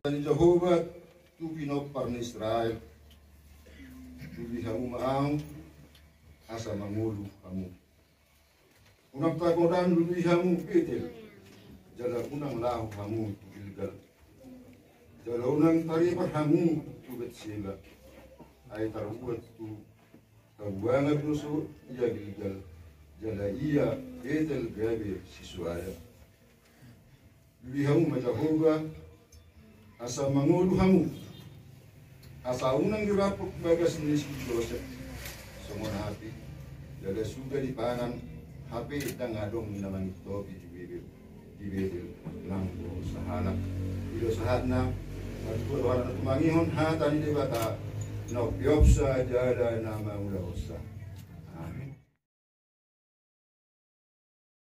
Dari Jehovah tu binopar ni Israel, tu bihamu maang asa mangulu kamu. Unang tagodan tu bihamu Betel, jala unang lahu kamu tu Gilgal, jala unang taripat kamu tu Betseba, ay taruat tu kabuangan nusu ia Gilgal, jala ia Betel gabe sisuaya. Bihamu Jehovah asa mangulu hamu asa unang dirapuk bagas ni si Joseph semua hati jadi sudah dipangan HP dan ngadong naman ito di bibir lang sahanak ilo sahatna magkuhan at mangihon hata ni debata no piopsa jada nama ula usa amin.